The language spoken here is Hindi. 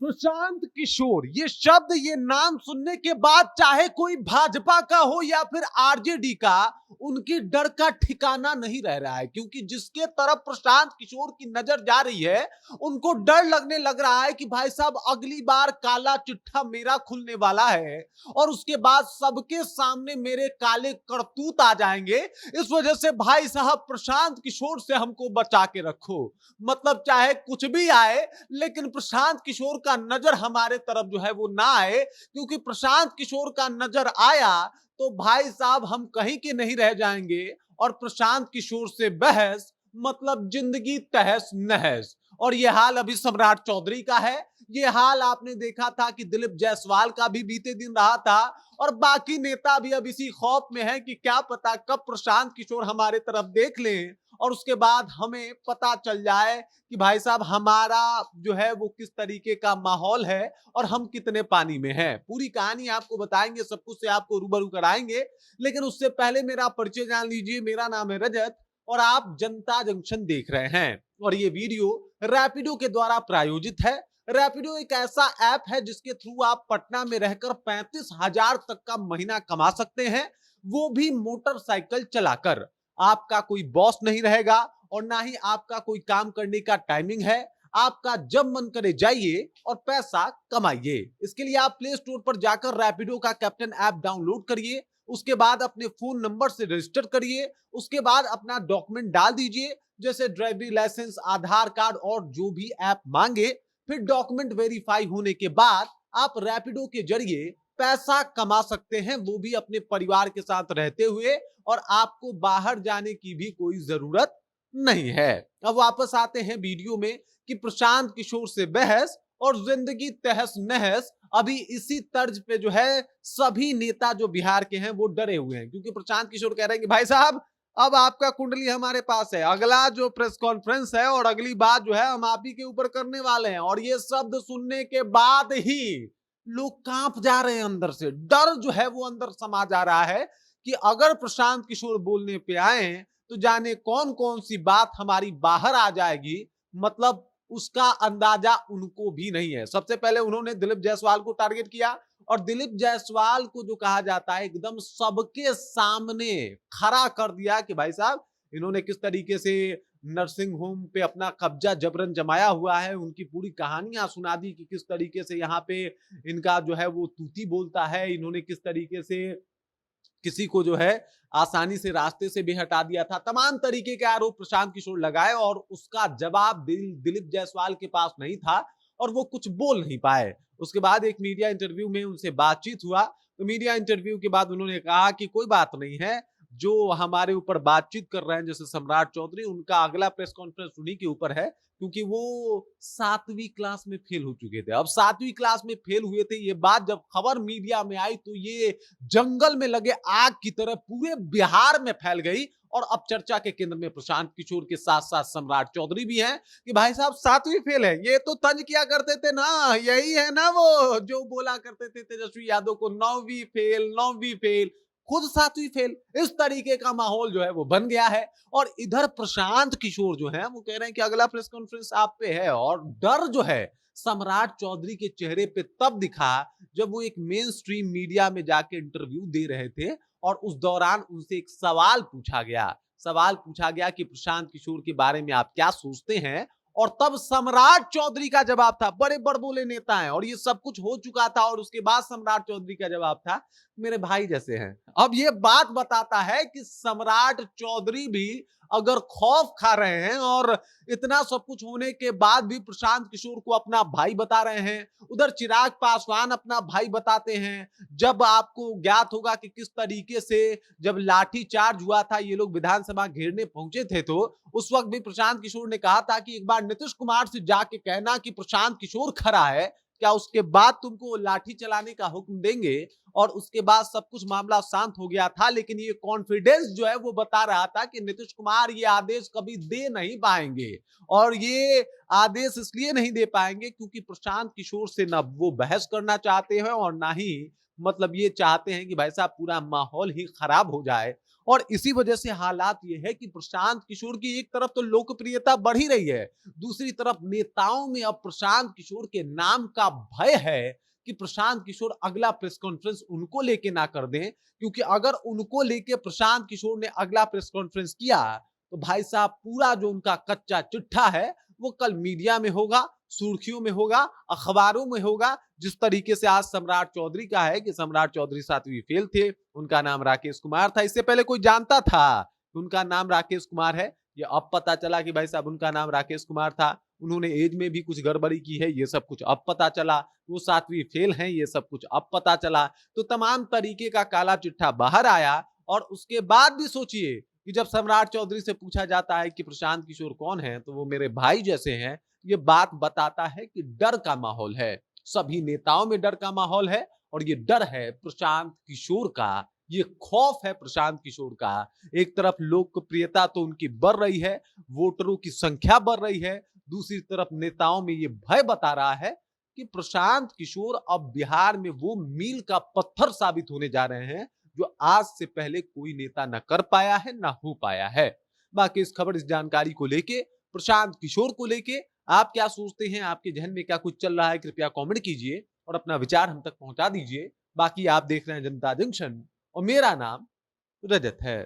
प्रशांत किशोर, ये शब्द, ये नाम सुनने के बाद चाहे कोई भाजपा का हो या फिर आरजेडी का, उनकी डर का ठिकाना नहीं रह रहा है। क्योंकि जिसके तरफ प्रशांत किशोर की नजर जा रही है, उनको डर लगने लग रहा है कि भाई साहब अगली बार काला चिट्ठा मेरा खुलने वाला है और उसके बाद सबके सामने मेरे काले करतूत आ जाएंगे। इस वजह से भाई साहब प्रशांत किशोर से हमको बचा के रखो। मतलब चाहे कुछ भी आए, लेकिन प्रशांत किशोर का नजर हमारे तरफ जो है वो ना आए। क्योंकि प्रशांत किशोर का नजर आया तो भाई साहब हम कहीं के नहीं रह जाएंगे। और प्रशांत किशोर से बहस मतलब जिंदगी तहस नहस। और ये हाल अभी सम्राट चौधरी का है। ये हाल आपने देखा था कि दिलीप जायसवाल का भी बीते दिन रहा था। और बाकी नेता भी अब इसी खौफ में है कि क्या पता कब प्रशांत किशोर हमारे तरफ देख लें और उसके बाद हमें पता चल जाए कि भाई साहब हमारा जो है वो किस तरीके का माहौल है और हम कितने पानी में हैं। पूरी कहानी आपको बताएंगे, सब कुछ से आपको रूबरू कराएंगे। लेकिन उससे पहले मेरा परिचय जान लीजिए। मेरा नाम है रजत और आप जनता जंक्शन देख रहे हैं। और ये वीडियो रैपिडो के द्वारा प्रायोजित है। रैपिडो एक ऐसा ऐप है जिसके थ्रू आप पटना में रहकर 35,000 तक का महीना कमा सकते हैं, वो भी मोटरसाइकिल चलाकर। आपका कोई बॉस नहीं रहेगा और ना ही आपका कोई काम करने का टाइमिंग है। आपका जब मन करे जाइए और पैसा कमाइए। इसके लिए आप प्ले स्टोर पर जाकर रैपिडो का कैप्टन ऐप डाउनलोड करिए। उसके बाद अपने फोन नंबर से रजिस्टर करिए। उसके बाद अपना डॉक्यूमेंट डाल दीजिए, जैसे ड्राइविंग लाइसेंस, आधार कार्ड और जो भी ऐप मांगे। फिर डॉक्यूमेंट वेरीफाई होने के बाद आप रैपिडो के जरिए पैसा कमा सकते हैं, वो भी अपने परिवार के साथ रहते हुए। और आपको बाहर जाने की भी कोई जरूरत नहीं है। अब वापस आते हैं वीडियो में कि प्रशांत किशोर से बहस और जिंदगी तहस नहस। अभी इसी तर्ज पे जो है सभी नेता जो बिहार के हैं वो डरे हुए हैं। क्योंकि प्रशांत किशोर कह रहे हैं कि भाई साहब अब आपका कुंडली हमारे पास है, अगला जो प्रेस कॉन्फ्रेंस है और अगली बात जो है हम आप ही के ऊपर करने वाले हैं। और ये शब्द सुनने के बाद ही लोग कांप जा रहे हैं अंदर से। डर जो है वो अंदर समा जा रहा है कि अगर प्रशांत किशोर बोलने पे आए तो जाने कौन कौन सी बात हमारी बाहर आ जाएगी। मतलब उसका अंदाजा उनको भी नहीं है। सबसे पहले उन्होंने दिलीप जायसवाल को टारगेट किया और दिलीप जायसवाल को जो कहा जाता है एकदम सबके सामने खड़ा कर दिया कि भाई साहब इन्होंने किस तरीके से नर्सिंग होम पे अपना कब्जा जबरन जमाया हुआ है। उनकी पूरी कहानियां सुना दी कि किस तरीके से यहाँ पे इनका जो है वो तूती बोलता है। इन्होंने किस तरीके से किसी को जो है आसानी से रास्ते से भी हटा दिया था। तमाम तरीके के आरोप प्रशांत किशोर लगाए और उसका जवाब दिलीप जायसवाल के पास नहीं था और वो कुछ बोल नहीं पाए। उसके बाद एक मीडिया इंटरव्यू में उनसे बातचीत हुआ तो मीडिया इंटरव्यू के बाद उन्होंने कहा कि कोई बात नहीं है, जो हमारे ऊपर बातचीत कर रहे हैं जैसे सम्राट चौधरी, उनका अगला प्रेस कॉन्फ्रेंस उन्हीं के ऊपर है। क्योंकि वो 7वीं क्लास में फेल हो चुके थे। अब 7वीं क्लास में फेल हुए थे, ये बात जब खबर मीडिया में आई तो ये जंगल में लगे आग की तरह पूरे बिहार में फैल गई। और अब चर्चा के केंद्र में प्रशांत किशोर के साथ साथ सम्राट चौधरी भी हैं कि भाई साहब 7वीं फेल है। ये तो तंज किया करते थे ना, यही है ना वो जो बोला करते थे तेजस्वी यादव को 9वीं फेल 9वीं फेल, खुद 7वीं फेल। इस तरीके का माहौल जो है वो बन गया है। और इधर प्रशांत किशोर जो है वो कह रहे हैं कि अगला प्रेस कॉन्फ्रेंस आप पे है। और डर जो है सम्राट चौधरी के चेहरे पे तब दिखा जब वो एक मेन स्ट्रीम मीडिया में जाके इंटरव्यू दे रहे थे और उस दौरान उनसे एक सवाल पूछा गया। सवाल पूछा गया कि प्रशांत किशोर के बारे में आप क्या सोचते हैं। और तब सम्राट चौधरी का जवाब था, बड़े बड़बोले नेता हैं और ये सब कुछ हो चुका था। और उसके बाद सम्राट चौधरी का जवाब था, मेरे भाई जैसे हैं। अब ये बात बताता है कि सम्राट चौधरी भी अगर खौफ खा रहे हैं और इतना सब कुछ होने के बाद भी प्रशांत किशोर को अपना भाई बता रहे हैं, उधर चिराग पासवान अपना भाई बताते हैं। जब आपको ज्ञात होगा कि किस तरीके से जब लाठी चार्ज हुआ था, ये लोग विधानसभा घेरने पहुंचे थे, तो उस वक्त भी प्रशांत किशोर ने कहा था कि एक बार नीतीश कुमार से जाके कहना कि प्रशांत किशोर खड़ा है, क्या उसके बाद तुमको लाठी चलाने का हुक्म देंगे। और उसके बाद सब कुछ मामला शांत हो गया था। लेकिन ये कॉन्फिडेंस जो है वो बता रहा था कि नीतीश कुमार ये आदेश कभी दे नहीं पाएंगे। और ये आदेश इसलिए नहीं दे पाएंगे क्योंकि प्रशांत किशोर से ना वो बहस करना चाहते हैं और ना ही मतलब ये चाहते हैं कि भाई साहब पूरा माहौल ही खराब हो जाए। और इसी वजह से हालात ये है कि प्रशांत किशोर की एक तरफ तो लोकप्रियता बढ़ ही रही है, दूसरी तरफ नेताओं में अब प्रशांत किशोर के नाम का भय है कि प्रशांत किशोर अगला प्रेस कॉन्फ्रेंस उनको लेके ना कर दें, क्योंकि अगर उनको लेके प्रशांत किशोर ने अगला प्रेस कॉन्फ्रेंस किया तो भाई साहब पूरा जो उनका कच्चा चिट्ठा है वो कल मीडिया में होगा, सुर्खियों में होगा, अखबारों में होगा। जिस तरीके से आज सम्राट चौधरी का है कि सम्राट चौधरी 7वीं फेल थे, उनका नाम राकेश कुमार था, इससे पहले कोई जानता था कि उनका नाम राकेश कुमार है? ये अब पता चला कि भाई साहब उनका नाम राकेश कुमार था, उन्होंने एज में भी कुछ गड़बड़ी की है, ये सब कुछ अब पता चला, वो 7वीं फेल हैं, ये सब कुछ अब पता चला। तो तमाम तरीके का काला चिट्ठा बाहर आया। और उसके बाद भी सोचिए कि जब सम्राट चौधरी से पूछा जाता है कि प्रशांत किशोर कौन है, तो वो मेरे भाई जैसे हैं, ये बात बताता है कि डर का माहौल है, सभी नेताओं में डर का माहौल है। और ये डर है प्रशांत किशोर का, ये खौफ है प्रशांत किशोर का। एक तरफ लोकप्रियता तो उनकी बढ़ रही है, वोटरों की संख्या बढ़ रही है, दूसरी तरफ नेताओं में ये भय बता रहा है कि प्रशांत किशोर अब बिहार में वो मील का पत्थर साबित होने जा रहे हैं जो आज से पहले कोई नेता न कर पाया है न हो पाया है। बाकी इस खबर, इस जानकारी को लेके, प्रशांत किशोर को लेके आप क्या सोचते हैं, आपके जहन में क्या कुछ चल रहा है, कृपया कमेंट कीजिए और अपना विचार हम तक पहुंचा दीजिए। बाकी आप देख रहे हैं जनता जंक्शन और मेरा नाम रजत है।